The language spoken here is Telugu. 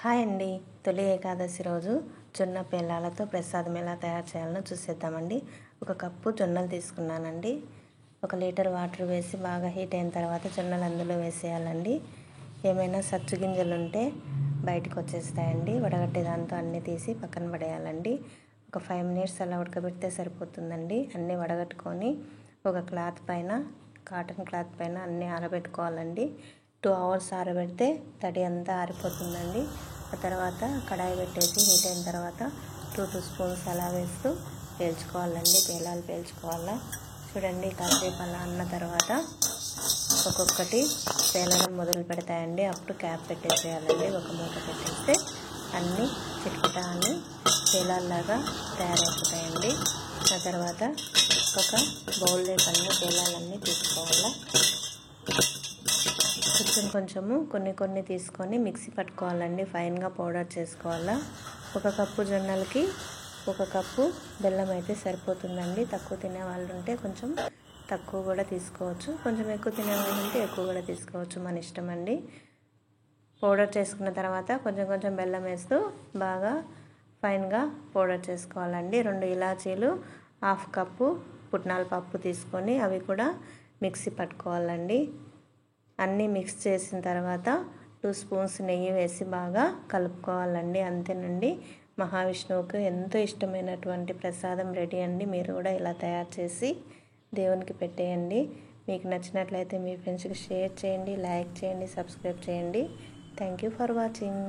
హాయ్ అండి. తొలి ఏకాదశి రోజు జొన్న పేలాలతో ప్రసాదం ఎలా తయారు చేయాలో చూసేద్దామండి. ఒక కప్పు జొన్నలు తీసుకున్నానండి. 1 లీటర్ వాటర్ వేసి బాగా హీట్ అయిన తర్వాత జొన్నలు అందులో వేసేయాలండి. ఏమైనా సచ్చు గింజలు ఉంటే బయటకు వచ్చేస్తాయండి. వడగట్టే దాంతో అన్నీ తీసి పక్కన పడేయాలండి. ఒక 5 మినిట్స్ అలా ఉడకబెడితే సరిపోతుందండి. అన్నీ వడగట్టుకొని ఒక క్లాత్ పైన, కాటన్ క్లాత్ పైన అన్నీ ఆరబెట్టుకోవాలండి. 2 అవర్స్ ఆరబెడితే తడి అంతా ఆరిపోతుందండి. ఆ తర్వాత కడాయి పెట్టేసి హీట్ అయిన తర్వాత 2 స్పూన్స్ అలా వేస్తూ పేల్చుకోవాలండి. పేలాలు పేల్చుకోవాలా. చూడండి, కాసేపు అలా అన్న తర్వాత ఒక్కొక్కటి పేలడం మొదలు పెడతాయండి. అప్పుడు క్యాప్ పెట్టేసేయాలండి. ఒక మూత పెట్టేస్తే అన్నీ చిట్కిటా అని పేలాల్లాగా తయారైపోతాయండి. ఆ తర్వాత ఒక బౌల్లో అన్ని పేలాలన్నీ తీసుకోవాలా. కొంచెము కొన్ని తీసుకొని మిక్సీ పట్టుకోవాలండి. ఫైన్గా పౌడర్ చేసుకోవాలా. 1 కప్పు జొన్నలకి 1 కప్పు బెల్లం అయితే సరిపోతుందండి. తక్కువ తినే వాళ్ళు ఉంటే కొంచెం తక్కువ కూడా తీసుకోవచ్చు. కొంచెం ఎక్కువ తినే వాళ్ళు ఉంటే ఎక్కువ కూడా తీసుకోవచ్చు, మన ఇష్టం అండి. పౌడర్ చేసుకున్న తర్వాత కొంచెం బెల్లం వేస్తూ బాగా ఫైన్గా పౌడర్ చేసుకోవాలండి. 2 ఇలాచీలు, 1/2 కప్పు పుట్నాల పప్పు తీసుకొని అవి కూడా మిక్సీ పట్టుకోవాలండి. అన్నీ మిక్స్ చేసిన తర్వాత 2 స్పూన్స్ నెయ్యి వేసి బాగా కలుపుకోవాలండి. అంతేనండి, మహావిష్ణువుకు ఎంతో ఇష్టమైనటువంటి ప్రసాదం రెడీ అండి. మీరు కూడా ఇలా తయారు చేసి దేవునికి పెట్టేయండి. మీకు నచ్చినట్లయితే మీ ఫ్రెండ్స్కి షేర్ చేయండి, లైక్ చేయండి, సబ్స్క్రైబ్ చేయండి. Thank you for watching.